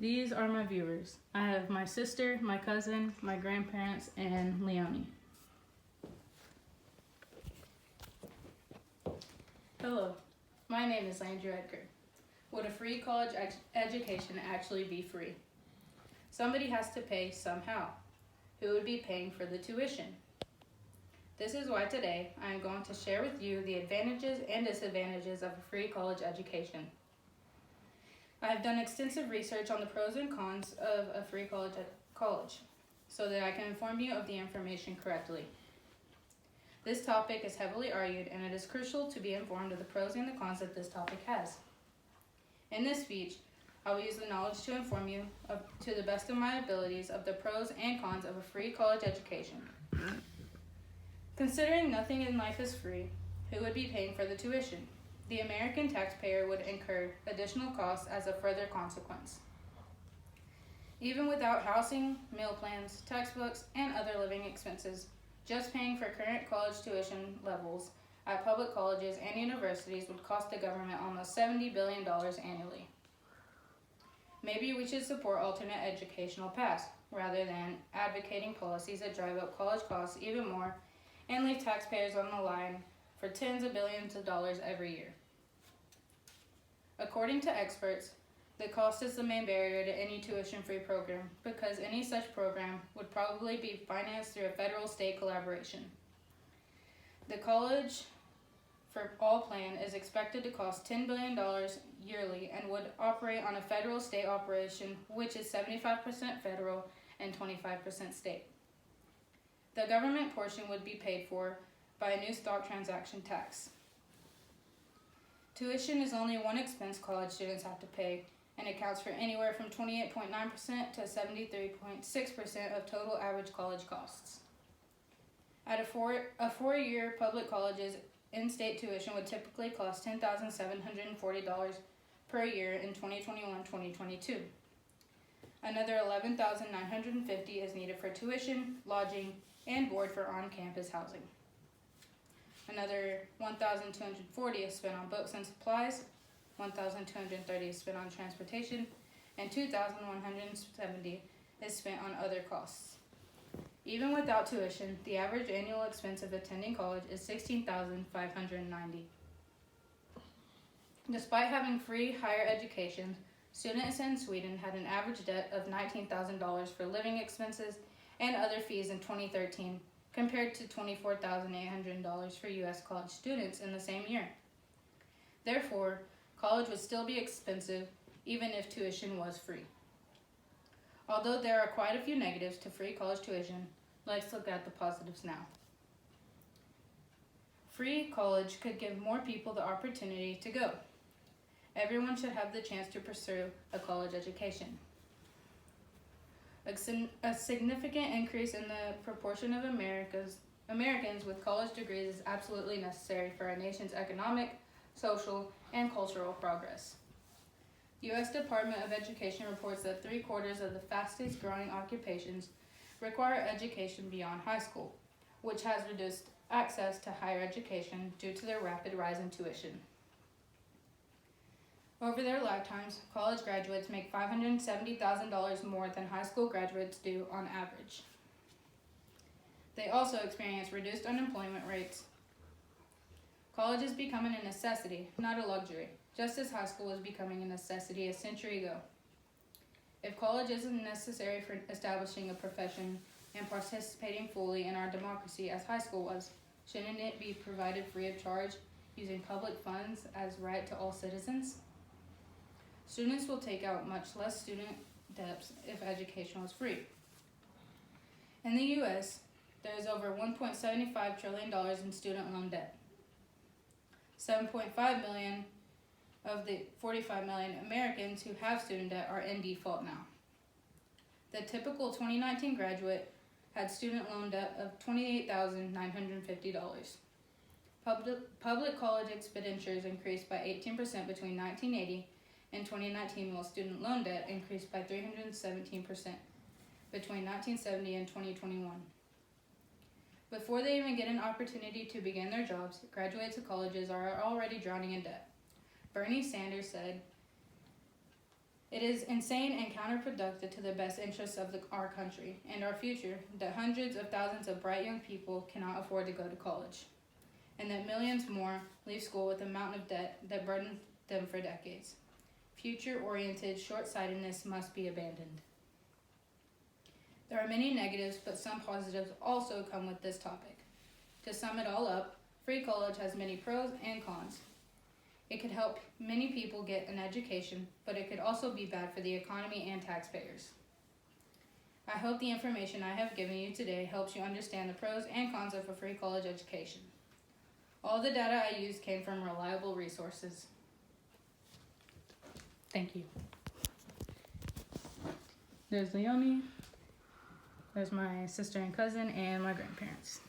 These are my viewers. I have my sister, my cousin, my grandparents, and Leonie. Hello, my name is Landri Edgar. Would a free college education actually be free? Somebody has to pay somehow. Who would be paying for the tuition? This is why today I am going to share with you the advantages and disadvantages of a free college education. I have done extensive research on the pros and cons of a free college so that I can inform you of the information correctly. This topic is heavily argued, and it is crucial to be informed of the pros and the cons that this topic has. In this speech, I will use the knowledge to inform you to the best of my abilities of the pros and cons of a free college education. Considering nothing in life is free, who would be paying for the tuition? The American taxpayer would incur additional costs as a further consequence. Even without housing, meal plans, textbooks, and other living expenses, just paying for current college tuition levels at public colleges and universities would cost the government almost $70 billion annually. Maybe we should support alternate educational paths rather than advocating policies that drive up college costs even more and leave taxpayers on the line for tens of billions of dollars every year. According to experts, the cost is the main barrier to any tuition-free program because any such program would probably be financed through a federal-state collaboration. The College for All plan is expected to cost $10 billion yearly and would operate on a federal-state operation, which is 75% federal and 25% state. The government portion would be paid for by a new stock transaction tax. Tuition is only one expense college students have to pay and accounts for anywhere from 28.9% to 73.6% of total average college costs. At a four-year public college's in-state tuition would typically cost $10,740 per year in 2021-2022. Another $11,950 is needed for tuition, lodging, and board for on-campus housing. Another $1,240 is spent on books and supplies, $1,230 is spent on transportation, and $2,170 is spent on other costs. Even without tuition, the average annual expense of attending college is $16,590. Despite having free higher education, students in Sweden had an average debt of $19,000 for living expenses and other fees in 2013, compared to $24,800 for U.S. college students in the same year. Therefore, college would still be expensive even if tuition was free. Although there are quite a few negatives to free college tuition, let's look at the positives now. Free college could give more people the opportunity to go. Everyone should have the chance to pursue a college education. A significant increase in the proportion of Americans with college degrees is absolutely necessary for our nation's economic, social, and cultural progress. The U.S. Department of Education reports that 3/4 of the fastest growing occupations require education beyond high school, which has reduced access to higher education due to their rapid rise in tuition. Over their lifetimes, college graduates make $570,000 more than high school graduates do on average. They also experience reduced unemployment rates. College is becoming a necessity, not a luxury, just as high school was becoming a necessity a century ago. If college isn't necessary for establishing a profession and participating fully in our democracy as high school was, shouldn't it be provided free of charge using public funds as right to all citizens? Students will take out much less student debts if education was free. In the U.S., there is over $1.75 trillion in student loan debt. 7.5 million of the 45 million Americans who have student debt are in default now. The typical 2019 graduate had student loan debt of $28,950. Public college expenditures increased by 18% between 1980 and 2019, while student loan debt increased by 317% between 1970 and 2021. Before they even get an opportunity to begin their jobs, graduates of colleges are already drowning in debt. Bernie Sanders said, It is insane and counterproductive to the best interests of our country and our future that hundreds of thousands of bright young people cannot afford to go to college, and that millions more leave school with a mountain of debt that burdened them for decades. Future-oriented short-sightedness must be abandoned. There are many negatives, but some positives also come with this topic. To sum it all up, free college has many pros and cons. It could help many people get an education, but it could also be bad for the economy and taxpayers. I hope the information I have given you today helps you understand the pros and cons of a free college education. All the data I used came from reliable resources. Thank you. There's Leonie. There's my sister and cousin and my grandparents.